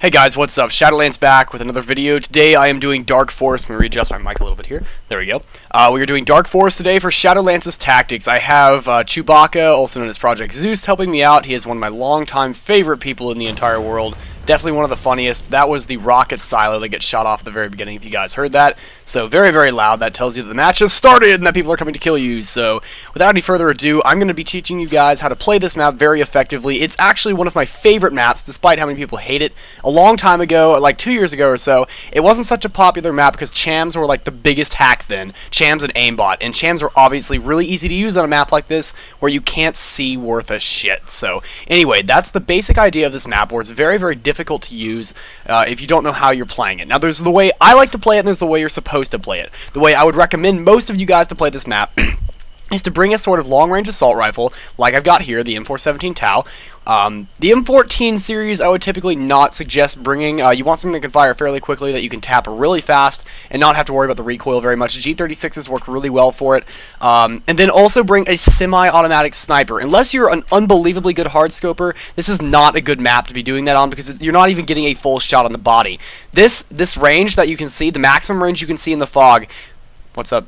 Hey guys, what's up? Shadolances back with another video. Today I am doing Dark Forest. Let me readjust my mic a little bit here. There we go. We are doing Dark Forest today for Shadolances Tactics. I have Chewbacca, also known as Project Zeus, helping me out. He is one of my longtime favorite people in the entire world. Definitely one of the funniest. That was the rocket silo that gets shot off at the very beginning, if you guys heard that. So very, very loud. That tells you that the match has started and that people are coming to kill you. So without any further ado, I'm going to be teaching you guys how to play this map very effectively. It's actually one of my favorite maps, despite how many people hate it. A long time ago, like 2 years ago or so, it wasn't such a popular map because Chams were like the biggest hack then. Chams and aimbot. And Chams were obviously really easy to use on a map like this where you can't see worth a shit. So anyway, that's the basic idea of this map, where it's very, very difficult to use if you don't know how you're playing it. Now there's the way I like to play it and there's the way you're supposed to play it. The way I would recommend most of you guys to play this map is to bring a sort of long-range assault rifle, like I've got here, the M417 Tau. The M14 series I would typically not suggest bringing. You want something that can fire fairly quickly, that you can tap really fast, and not have to worry about the recoil very much. G36s work really well for it. And then also bring a semi-automatic sniper. Unless you're an unbelievably good hardscoper, this is not a good map to be doing that on, because you're not even getting a full shot on the body. This range that you can see, the maximum range you can see in the fog. What's up,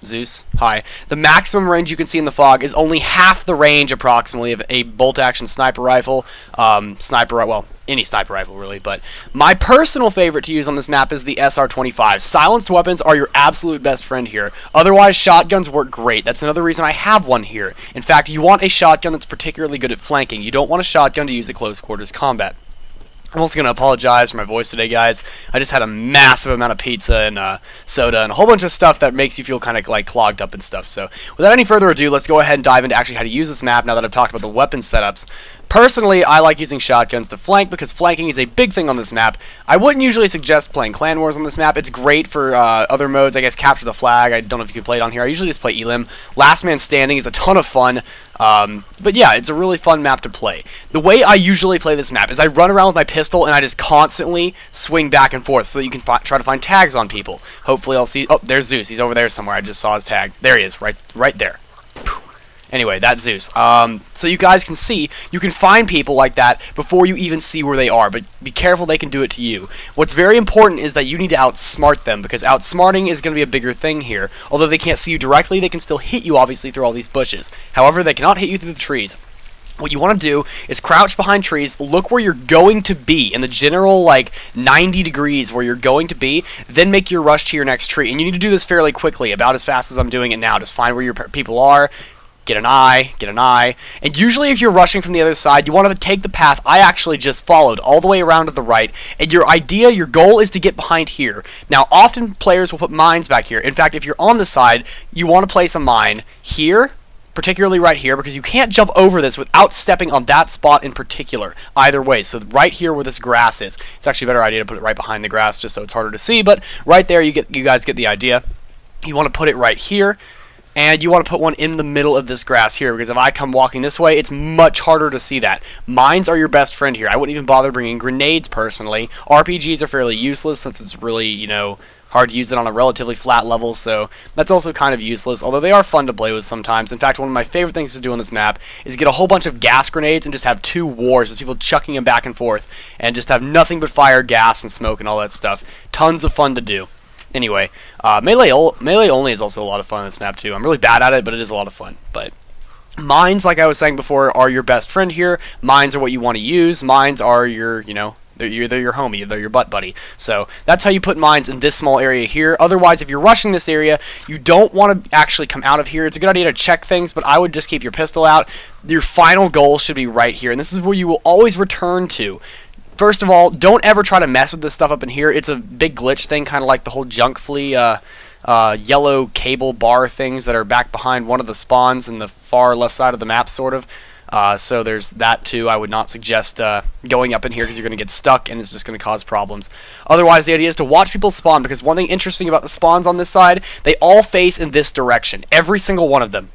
Zeus? Hi. The maximum range you can see in the fog is only half the range, approximately, of a bolt-action sniper rifle. Well, any sniper rifle, really. But my personal favorite to use on this map is the SR-25. Silenced weapons are your absolute best friend here. Otherwise, shotguns work great. That's another reason I have one here. In fact, you want a shotgun that's particularly good at flanking. You don't want a shotgun to use at close quarters combat. I'm also going to apologize for my voice today, guys. I just had a massive amount of pizza and soda and a whole bunch of stuff that makes you feel kind of like clogged up and stuff. So without any further ado, let's go ahead and dive into actually how to use this map now that I've talked about the weapon setups. Personally, I like using shotguns to flank because flanking is a big thing on this map. I wouldn't usually suggest playing Clan Wars on this map. It's great for other modes. I guess Capture the Flag. I don't know if you can play it on here. I usually just play elim. Last Man Standing is a ton of fun. But yeah, it's a really fun map to play. The way I usually play this map is I run around with my pistol and I just constantly swing back and forth so that you can try to find tags on people. Hopefully I'll see... Oh, there's Zeus. He's over there somewhere. I just saw his tag. There he is, right there. Anyway, that's Zeus. So you guys can see, you can find people like that before you even see where they are, but be careful, they can do it to you. What's very important is that you need to outsmart them, because outsmarting is going to be a bigger thing here. Although they can't see you directly, they can still hit you, obviously, through all these bushes. However, they cannot hit you through the trees. What you want to do is crouch behind trees, look where you're going to be, in the general, like, 90 degrees where you're going to be, then make your rush to your next tree. And you need to do this fairly quickly, about as fast as I'm doing it now. Just find where your people are, get an eye, and usually if you're rushing from the other side, you want to take the path I actually just followed, all the way around to the right, and your goal is to get behind here. Now, often players will put mines back here. In fact, if you're on the side, you want to place a mine here, particularly right here, because you can't jump over this without stepping on that spot in particular, either way. So right here where this grass is, it's actually a better idea to put it right behind the grass just so it's harder to see, but right there, you guys get the idea. You want to put it right here. And you want to put one in the middle of this grass here, because if I come walking this way, it's much harder to see that. Mines are your best friend here. I wouldn't even bother bringing grenades, personally. RPGs are fairly useless, since it's really, you know, hard to use it on a relatively flat level, so that's also kind of useless, although they are fun to play with sometimes. In fact, one of my favorite things to do on this map is get a whole bunch of gas grenades and just have two wars, just people chucking them back and forth, and just have nothing but fire, gas, and smoke and all that stuff. Tons of fun to do. Anyway, melee only is also a lot of fun on this map too. I'm really bad at it, but it is a lot of fun. But mines, like I was saying before, are your best friend here. Mines are what you want to use. Mines are your, you know, they're your homie, they're your butt buddy. So that's how you put mines in this small area here. Otherwise, if you're rushing this area, you don't want to actually come out of here. It's a good idea to check things, but I would just keep your pistol out. Your final goal should be right here, and this is where you will always return to. First of all, don't ever try to mess with this stuff up in here. It's a big glitch thing, kind of like the whole junk flea yellow cable bar things that are back behind one of the spawns in the far left side of the map, sort of. So there's that too. I would not suggest going up in here because you're going to get stuck and it's just going to cause problems. Otherwise, the idea is to watch people spawn, because one thing interesting about the spawns on this side, they all face in this direction. Every single one of them.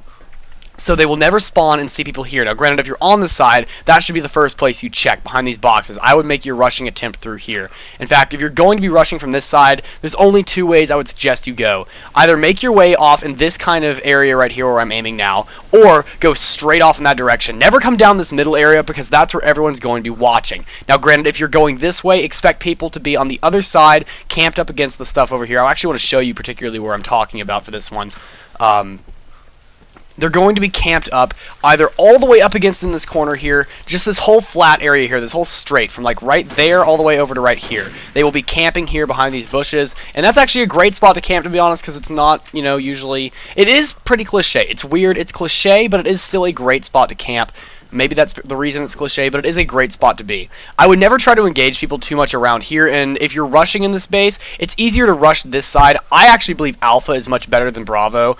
So they will never spawn and see people here. Now granted, if you're on the side, that should be the first place you check, behind these boxes. I would make your rushing attempt through here. In fact, if you're going to be rushing from this side, there's only two ways I would suggest you go. Either make your way off in this kind of area right here where I'm aiming now, or go straight off in that direction. Never come down this middle area because that's where everyone's going to be watching. Now granted, if you're going this way, expect people to be on the other side, camped up against the stuff over here. I actually want to show you particularly where I'm talking about for this one. They're going to be camped up either all the way up against in this corner here, just this whole flat area here, this whole straight, from like right there all the way over to right here. They will be camping here behind these bushes, and that's actually a great spot to camp, to be honest, because it's not, you know, usually, it is pretty cliche. It's weird, it's cliche, but it is still a great spot to camp. Maybe that's the reason it's cliche, but it is a great spot to be. I would never try to engage people too much around here, and if you're rushing in this base, it's easier to rush this side. I actually believe Alpha is much better than Bravo,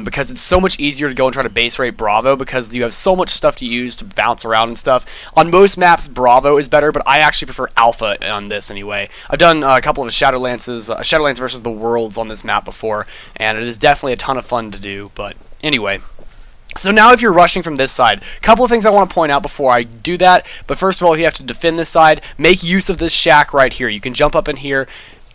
because it's so much easier to go and try to base rate Bravo, because you have so much stuff to use to bounce around and stuff. On most maps, Bravo is better, but I actually prefer Alpha on this anyway. I've done a couple of Shadowlances, Shadowlances versus the Worlds on this map before, and it is definitely a ton of fun to do, but anyway. So now if you're rushing from this side, a couple of things I want to point out before I do that, but first of all, if you have to defend this side, make use of this shack right here. You can jump up in here,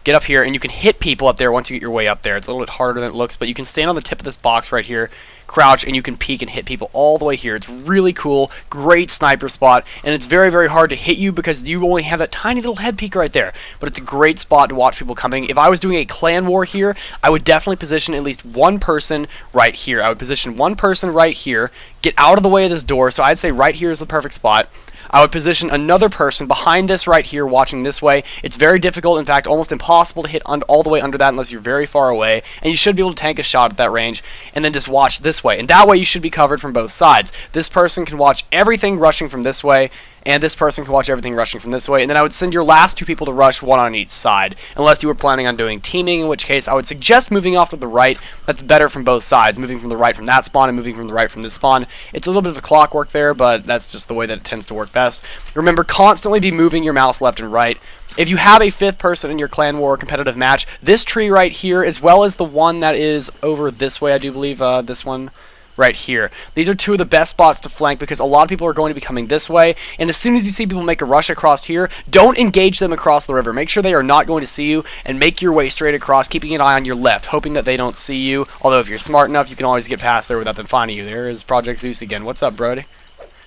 get up here, and you can hit people up there once you get your way up there. It's a little bit harder than it looks, but you can stand on the tip of this box right here, crouch, and you can peek and hit people all the way here. It's really cool, great sniper spot, and it's very, very hard to hit you because you only have that tiny little head peek right there, but it's a great spot to watch people coming. If I was doing a clan war here, I would definitely position at least one person right here. I would position one person right here, get out of the way of this door, so I'd say right here is the perfect spot. I would position another person behind this right here watching this way. It's very difficult, in fact almost impossible to hit all the way under that unless you're very far away, and you should be able to tank a shot at that range, and then just watch this way, and that way you should be covered from both sides. This person can watch everything rushing from this way, and this person can watch everything rushing from this way, and then I would send your last two people to rush, one on each side, unless you were planning on doing teaming, in which case I would suggest moving off to the right. That's better from both sides, moving from the right from that spawn and moving from the right from this spawn. It's a little bit of a clockwork there, but that's just the way that it tends to work best. Remember, constantly be moving your mouse left and right. If you have a fifth person in your clan war competitive match, this tree right here, as well as the one that is over this way, I do believe, this one right here. These are two of the best spots to flank because a lot of people are going to be coming this way, and as soon as you see people make a rush across here, don't engage them across the river. Make sure they are not going to see you, and make your way straight across, keeping an eye on your left, hoping that they don't see you, although if you're smart enough, you can always get past there without them finding you. There is Project Zeus again. What's up, Brody?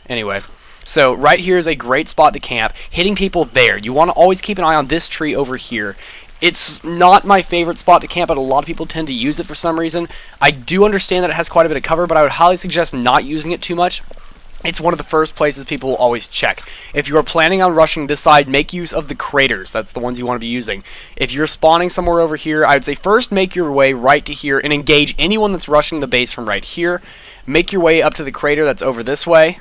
Anyway. So right here is a great spot to camp, hitting people there. You want to always keep an eye on this tree over here. It's not my favorite spot to camp, but a lot of people tend to use it for some reason. I do understand that it has quite a bit of cover, but I would highly suggest not using it too much. It's one of the first places people will always check. If you are planning on rushing this side, make use of the craters. That's the ones you want to be using. If you're spawning somewhere over here, I would say first make your way right to here and engage anyone that's rushing the base from right here. Make your way up to the crater that's over this way,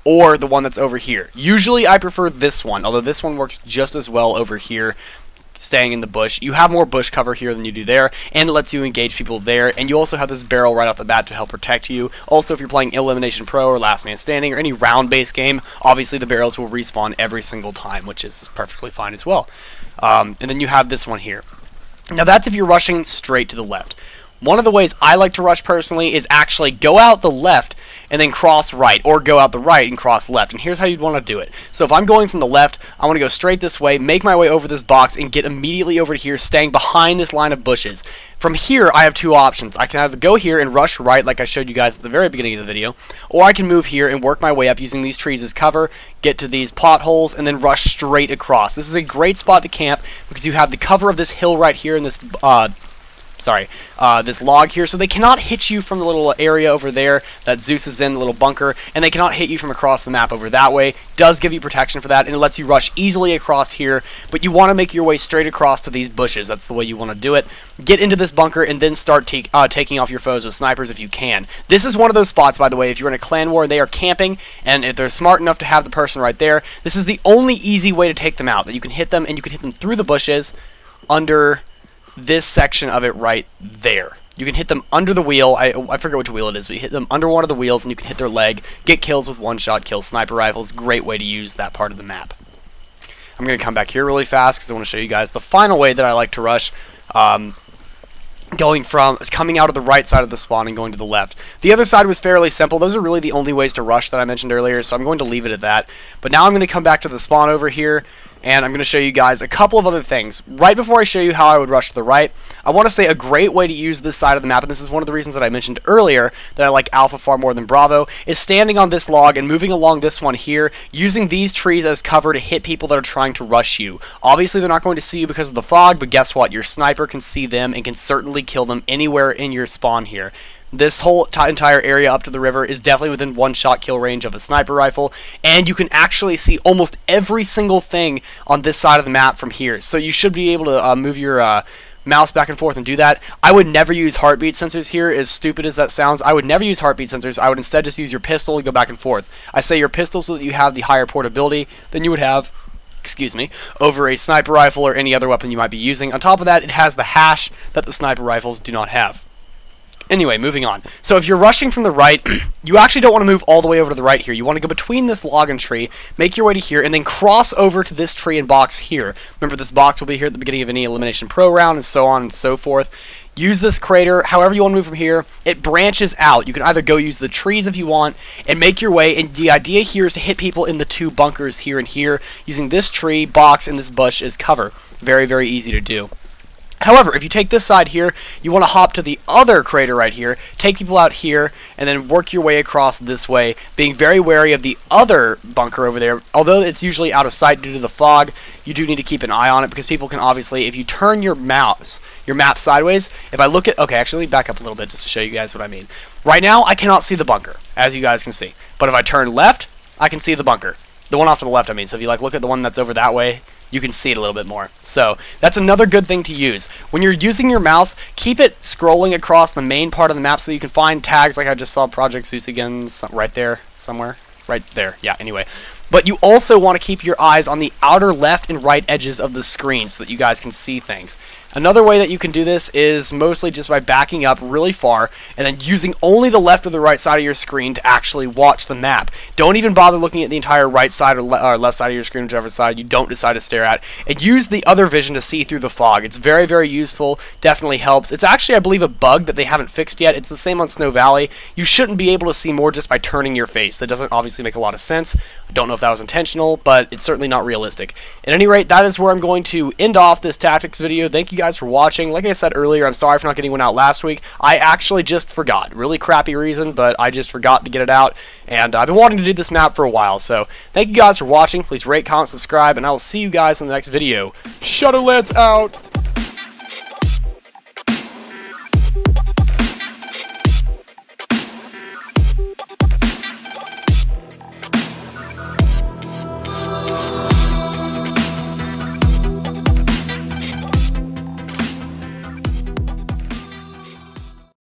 or the one that's over here. Usually I prefer this one, although this one works just as well over here, staying in the bush. You have more bush cover here than you do there, and it lets you engage people there, and you also have this barrel right off the bat to help protect you. Also, if you're playing Elimination Pro or Last Man Standing or any round-based game, obviously the barrels will respawn every single time, which is perfectly fine as well. And then you have this one here. Now that's if you're rushing straight to the left. One of the ways I like to rush personally is actually go out the left and then cross right, or go out the right and cross left. And here's how you'd want to do it. So if I'm going from the left, I want to go straight this way, make my way over this box, and get immediately over to here, staying behind this line of bushes. From here, I have two options. I can either go here and rush right, like I showed you guys at the very beginning of the video, or I can move here and work my way up using these trees as cover, get to these potholes, and then rush straight across. This is a great spot to camp because you have the cover of this hill right here and this this log here, so they cannot hit you from the little area over there that Zeus is in, the little bunker, and they cannot hit you from across the map over that way. Does give you protection for that, and it lets you rush easily across here, but you want to make your way straight across to these bushes. That's the way you want to do it. Get into this bunker and then start taking off your foes with snipers if you can. This is one of those spots, by the way, if you're in a clan war and they are camping, and if they're smart enough to have the person right there, this is the only easy way to take them out, that you can hit them, and you can hit them through the bushes under this section of it right there. You can hit them under the wheel. I forget which wheel it is, but you hit them under one of the wheels and you can hit their leg, get kills with one-shot kills. Sniper rifles, great way to use that part of the map. I'm going to come back here really fast because I want to show you guys the final way that I like to rush. coming out of the right side of the spawn and going to the left. The other side was fairly simple. Those are really the only ways to rush that I mentioned earlier, so I'm going to leave it at that. But now I'm going to come back to the spawn over here, and I'm going to show you guys a couple of other things. Right before I show you how I would rush to the right, I want to say a great way to use this side of the map, and this is one of the reasons that I mentioned earlier that I like Alpha far more than Bravo, is standing on this log and moving along this one here, using these trees as cover to hit people that are trying to rush you. Obviously, they're not going to see you because of the fog, but guess what? Your sniper can see them and can certainly kill them anywhere in your spawn here. This whole entire area up to the river is definitely within one-shot kill range of a sniper rifle, and you can actually see almost every single thing on this side of the map from here. So you should be able to move your mouse back and forth and do that. I would never use heartbeat sensors here, as stupid as that sounds. I would never use heartbeat sensors. I would instead just use your pistol and go back and forth. I say your pistol so that you have the higher portability than you would have, excuse me, over a sniper rifle or any other weapon you might be using. On top of that, it has the hash that the sniper rifles do not have. Anyway, moving on. So if you're rushing from the right, you actually don't want to move all the way over to the right here. You want to go between this log and tree, make your way to here, and then cross over to this tree and box here. Remember, this box will be here at the beginning of any Elimination Pro round, and so on and so forth. Use this crater however you want to move from here. It branches out. You can either go use the trees if you want and make your way, and the idea here is to hit people in the two bunkers here and here using this tree, box, and this bush as cover. Very, very easy to do. However, if you take this side here, you want to hop to the other crater right here, take people out here, and then work your way across this way, being very wary of the other bunker over there. Although it's usually out of sight due to the fog, you do need to keep an eye on it, because people can obviously, if you turn your map sideways, if I look at, okay, actually, let me back up a little bit just to show you guys what I mean. Right now, I cannot see the bunker, as you guys can see. But if I turn left, I can see the bunker. The one off to the left, I mean. So if you look at the one that's over that way, you can see it a little bit more. So that's another good thing to use. When you're using your mouse, keep it scrolling across the main part of the map so you can find tags like I just saw Project Zeus again, right there somewhere. Right there, yeah, anyway. But you also want to keep your eyes on the outer left and right edges of the screen so that you guys can see things. Another way that you can do this is mostly just by backing up really far and then using only the left or the right side of your screen to actually watch the map. Don't even bother looking at the entire right side or left side of your screen, whichever side you don't decide to stare at, and use the other vision to see through the fog. It's very, very useful, definitely helps. It's actually, I believe, a bug that they haven't fixed yet. It's the same on Snow Valley. You shouldn't be able to see more just by turning your face. That doesn't obviously make a lot of sense. I don't know if that was intentional, but it's certainly not realistic. At any rate, that is where I'm going to end off this tactics video. Thank you guys for watching. Like I said earlier, I'm sorry for not getting one out last week. I actually just forgot. Really crappy reason, but I just forgot to get it out, and I've been wanting to do this map for a while. So thank you guys for watching. Please rate, comment, subscribe, and I will see you guys in the next video. Shadowlances out!